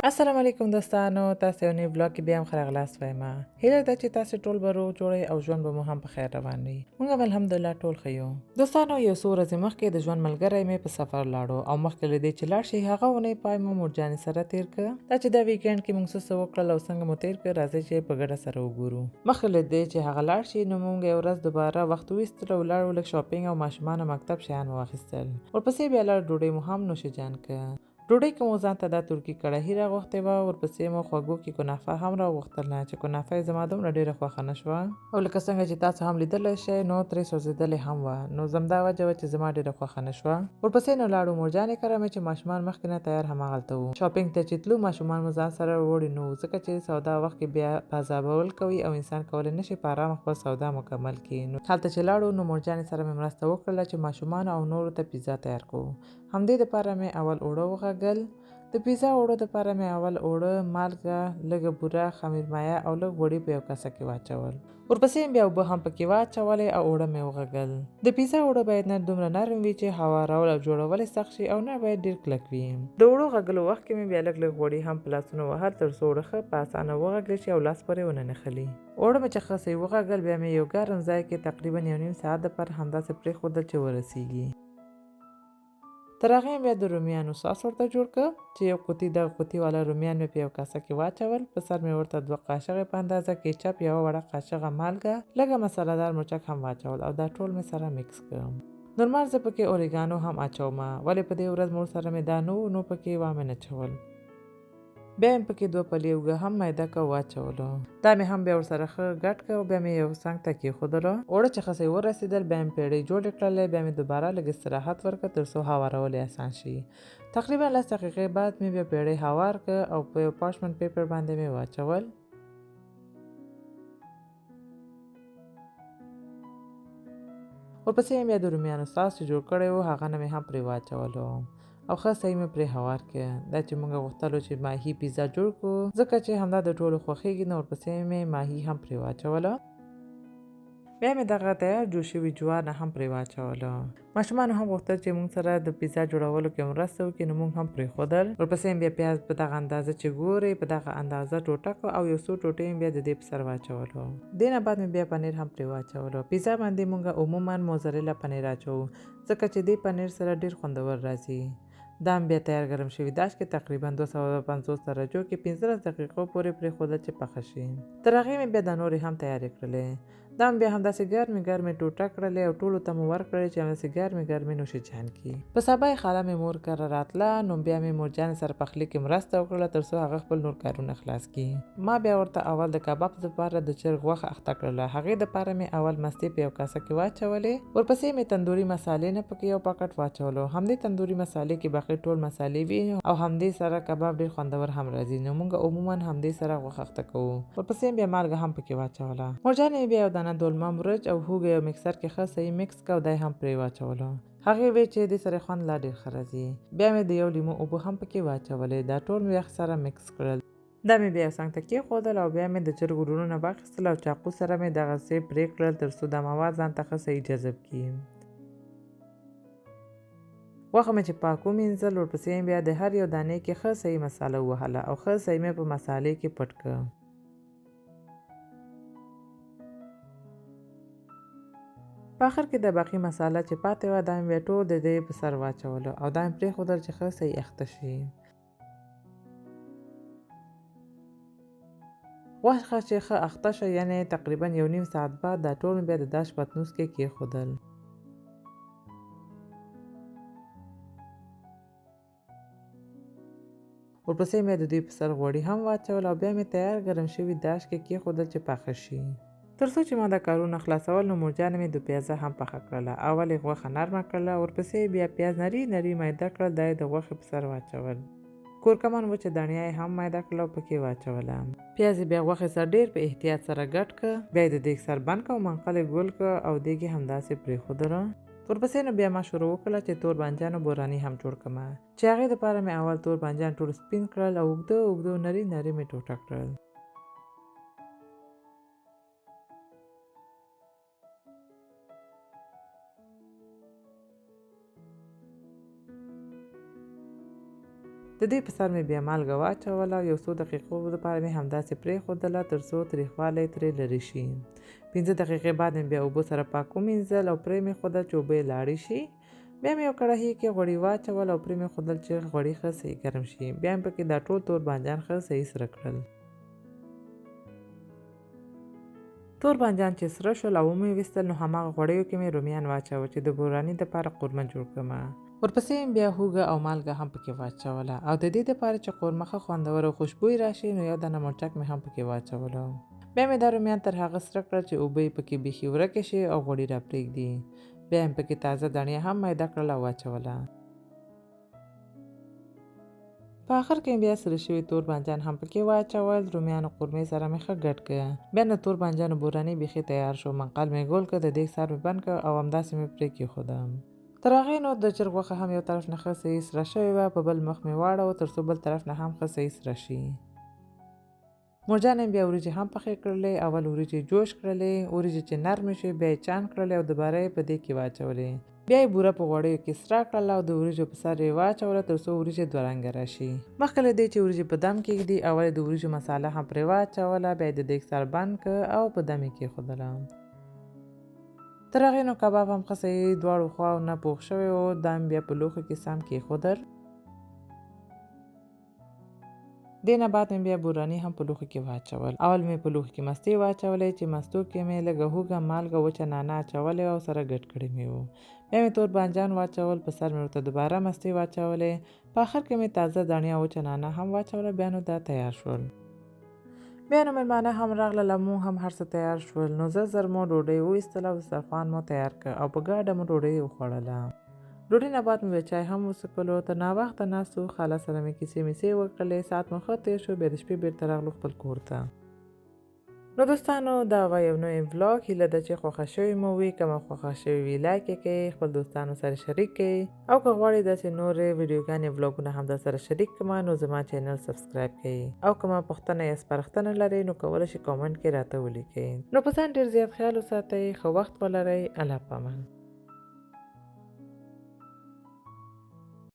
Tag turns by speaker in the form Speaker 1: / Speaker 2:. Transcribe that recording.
Speaker 1: السلام علیکم دوستانو، تاسو یو نوی بلاګ کې بیا هم ښه راغلاست وایم. هیله ده چې تاسو ټول به روغ جوړئ او ژوند به مو هم په خیر روان وي. موږ هم الحمدلله ټول ښه یو. دوستانو، یو څو ورځې مخکې د ژوند ملګری مې په سفر لاړو او مخکې له دې چې لاړ شي هغه اونۍ پای مو مورجانې سره تیر کړ. دا چې دا ویکند کې موږ څه وکړل او څنګه مو تیر کړ، راځئ چې په ګډه سره وګورو. مخکې له دې چې هغه لاړ شي نو موږ یو ورځ دوباره وخت وایستلو او لاړو لږ شاپینګ او ماشومانو مکتب شیان مو واخیستل. ورپسې بیا لاړ ډوډۍ مو هم نوشیجان کړه. ډوډۍ که مو ځان ته دا ترکي کړاهي راغوښتې وه، ورپسې مو خوږو کې کنافه هم راوغوښتله چې کنافه یې زما دومره ډېره خوښه نه شوه او لکه څنګه چې تاسو هم لیدلی شئ نو ترې سوځېدلې هم وه، نو همدا وجه وه چې زما ډېره خوښه نه شوه. ورپسې نو لاړو مورجانې کره مې چې ماشومان مخکې نه تیار هماغلته وو. شاپینګ ته چې تلو ماشومان مو ځان سره وړي نه وو، ځکه چې سودا وخت کې بیا بازابول کوي او انسان کولی نه شي په ارامه خپل سودا مکمل کړي. نو هلته چې لاړو نو مورجانې سره مې مرسته وکړله چې ماشومانو او نورو ته پیزا تیار کړو. همدې دپاره مې اول اوړه وغږل. د پیزا اوړه دپاره مې اول اوړه، مالګه، لږه بوره، خمیر مایه او لږ غوړي په یو کاسه کې واچول. ورپسې بیا اوبه هم پکې واچولې او اوړه مې وغږل. د پیزا اوړه باید نه دومره نرم وي چې هوارول او جوړول یې سخت شي او نه باید ډېر کلک وي. د اوړو غږلو وخت کې مې بیا لږ غوړي هم په لاسونو وهل تر څو اوړه ښه په اسانه وغږلی شي او لاس پورې ونه نښلي. اوړه مې چې ښه صحیح وغږل بیا مې یو ګرم ځای کې تقریبا 1.5 ساعت دپاره همداسې پرېښودل چې ورسیږي. تر هغې بیا د رومیانو ساس ورته جوړ کړ چې یو قوطي دغه قوطي والا رومیان مې په یو کاسه کې واچول. په سر مې ورته 2 قاشقې په اندازه کیچپ، یوه وړه قاشقه مالګه، لږه مساله‌دار مرچک هم واچول او دا ټول مې سره میکس کړم. نورمال زه پکې اورېګانو هم اچومه، ولې په دې ورځ مور سره مې دا نه و نو پکې وامې نه چول. بیا مې پکې 2 پلي اوږه هم میده کړه واچولو. دا مې هم بیا ورسره ښه ګډ کړ او بیا مې یو څنګ ته کېښودلو. اوړه چې ښه صحیح ورسېدل بیا مې پیړۍ جوړې کړلې. بیا مې دوباره لږ استراحت ورکړ تر څو هوارول یې اسان شي. تقریبا 10 دقیقې بعد مې بیا پیړۍ هوار کړ او په یو پارچمنټ پیپر باندې مې واچول. ورپسې بیا د رومیانو ساس چې جوړ کړی و هغه نه مې هم پرې واچولو او ښه صحیح مې پرې هوار کړ. دا چې موږ غوښتلو چې ماهي پیزا جوړ کړو، ځکه چې همدا د ټولو خوښېږي نو ورپسې مې ماهي هم پرې واچوله. بیا مې دغه تیار جوړ شوي جوار نه هم پرې واچولو. ماشومانو هم غوښتل چې موږ سره د پیزا جوړولو کې مرسته وکړي نو موږ هم پرېښودل. ورپسې بیا پیاز په دغه اندازه چې ګورئ په دغه اندازه ټوټه کړو او یو څو ټوټې مې بیا د دې په سر واچولو. دې نه بعد مې بیا پنیر هم پرې واچولو. پیزا باندې موږ عموماً موزریلا پنیر اچوو، ځکه چې دې پنیر سره ډېر خوندور راځي. دا هم بیا تیار ګرم شوي داش کې تقریبا 250 درجو کې 15 دقیقو پورې پرېښودل چې پخه شي. تر هغې مې بیا دا نورې هم تیارې کړلې. دا هم بیا همداسې ګرمې ټوټه کړلې او ټولو ته مو ورکړلې چې همداسې ګرمې نوشیجان کړي. په سبا یې خاله مې مور کره راتله نو بیا مې مورجانې سره پخلي کې مرسته وکړله تر څو هغه خپل نور کارونه خلاص کړي. ما بیا ورته اول د کباب دپاره د چرګ غوښه اخته کړله. هغې دپاره مې اول مستې په یو کاسه کې واچولې. ورپسې مې تندوري مسالې نه پکې یو پاکټ واچولو. همدې تندوري مسالې کې باقي ټول مسالې وي او همدې سره کباب ډېر خوندور هم راځي نو موږ عموماً همدې سره غوښه اخته کوو. ورپسې بیا مالګه هم پکې واچوله. مورجانې بیا یو دانه دولمه مرچ او هوږه یو مکسر کې ښه صحیح مکس کړه او دا هم پرې واچولو. هغې وی چې دې سره خوند لا ډېر ښه راځي. بیا مې د یو لیمو اوبه هم پکې واچولې. دا ټول مې سره مکس کړل. دا مې بیا څنګ ته کېښودل او بیا مې د چرګ ورونونه واخیستل او چاقو سره مې دغسې پرې کړل تر څو دا مواد ځان ته ښه صحیح جذب کړي. غوښه مې چې پاک ومینځل ورپسې بیا د هر یو دانې کې ښه صحیح مساله ووهله او ښه صحیح مې په مسالې کې پټ کړه. په آخر کې د باقي مساله چې پاتې وه دا مې بیا ټول د دې په سر واچولو او دا مې پرېښودل چې ښه صحیح اخته شي. غوښه چې ښه اخته شوه یعنې تقریبا 1.5 ساعت بعد دا ټول مې بیا د داش پتنوس کې کېښودل. ورپسې مې د دوی په سر غوړي هم واچول او بیا مې تیار ګرم شوي داش کې کېښودل چې پاخه شي. تر څو چې ما دا کارونه خلاصول نو مورجانې مې 2 پیازه هم پخه کړله. اول یې غوښه نرمه کړله، ورپسې بیا پیاز نري میده کړل، دا یې د غوښې په سر واچول. کورکمن وچه دڼیا یې هم میده کړله او پکې واچوله. پیاز یې بیا غوښې سره ډېر په احتیاط سره ګډ کړه. بیا یې د دیګ سر بند کړه او منقل یې ګول کړه او دیګ یې همداسې پرېښودله. ورپسې نو بیا ما شروع وکړله چې تور بانجانو بوراني هم جوړ کړمه، چې هغې دپاره مې اول تور بانجان ټول سپین کړل او اوږده نري مې ټوټه کړل. د دې په سر مې بیا مالګه واچوله، یو څو دقیقو لپاره مې همداسې پرېښودله تر څو تریخوالی ترې لرې شي. 5 دقیقې بعد مې بیا اوبو سره پاک ومینځل او پرې مې ښودل چې اوبه یې لاړې شي. بیا مې یو کړاهي کې غوړي واچول او پرې مې ښودل چې غوړي ښه صحیح ګرم شي. بیا مې پکې دا ټول تور بانجان ښه صحیح سره کړل. تور بانجان چې سره شول او ومې ویستل، نو هماغه غوړیو کې مې رومیان واچول چې د بوراني دپاره قورمه جوړ کړمه. ورپسې بیا هوږه او مالګه هم پکې واچوله او د دې دپاره چې قورمه ښه خوندور او خوشبوي راشي، نو یو دانه مرچک مې هم پکې واچولو. بیا مې دا رومیان تر هغه سره کړل چې اوبه یې پکې بیخي ورکې شي او غوړي را پرېږدي. بیا مې پکې تازه دانې هم میده کړل او واچوله. په آخر کې بیا سره شوي تور بانجان هم پکې واچول. رومیانو قورمې سره مې ښه ګډ کړه. بیا د تور بانجانو بوراني بیخي تیار شو. منقل مې ګول کړ، د دیګ سر مې بند کړ او همداسې مې پرې کېښوده. تر هغې نو د چرګ غوښه هم یو طرف نه ښه صحیح سره شوې وه، په بل مخ مې واړوه تر څو بل طرف نه هم ښه صحیح سره شي. مرجانې بیا وریجې هم پخې کړلې. اول وریجې جوش کړلې، وریجې چې نرمې شوې بیا یې چاڼ کړلې او دوباره یې په دې کې واچولې. بیا یې بوره په غوړیو کې سره کړله او د وریجو په سر یې واچوله تر څو وریجې دوه رنګه راشي. مخکې له دې چې وریجې په دم کېږدي، اول یې د وریجو مساله هم پرې واچوله، بیا یې د دیګ سر بند کړ او په دم یې کېښودله. تر هغې نو کباب هم ښه صحیح دواړو خواو نه پوخ شوی و. دا مې بیا په لوښو کې سم کېښودل. دې نه بعد مې بیا بوراني هم په لوښو کې واچول. اول مې په لوښو کې مستې واچولې چې مستو کې مې لږه هوږه، مالګه، وچه نعناع اچولې او سره ګډ کړې مې وو. بیا مې تور بانجان واچول، په سر مې ورته دوباره مستې واچولې. په آخر کې مې تازه دانې او وچه نعناع هم واچوله. بیا نو دا تیار شول. بیا نو مېلمانه هم راغلل او موږ هم هر څه تیار شول. نو زر مو ډوډۍ وایستله او دسترخوان مو تیار کړ او په ګډه مو ډوډۍ وخوړله. ډوډۍ نه بعد مې چای هم وڅښلو. تر ناوخته ناست وو. خاله سره مې کیسې میسې وکړلې. ساعت مو ښه تېر شو. بیا د شپې بېرته راغلو خپل کور ته. نو دوستانو، دا وه یو نوی ولاګ. هیله ده چې خوښه شوې مو وي. که مو خوښه شوې وي لایک یې کړئ، خپل دوستانو سره شریک کړئ او که غواړئ داسې نورې ویډیوګانې ولاګونه هم درسره شریک کړم، نو زما چینل سبسکرایب کړئ او که ما پوښتنه یا سپارښتنه لرئ نو کولی شئ کامنټ کې راته ولیکئ. نو په ځان ډېر زیات خیال وساتئ. ښه وخت ولرئ. الله پامان.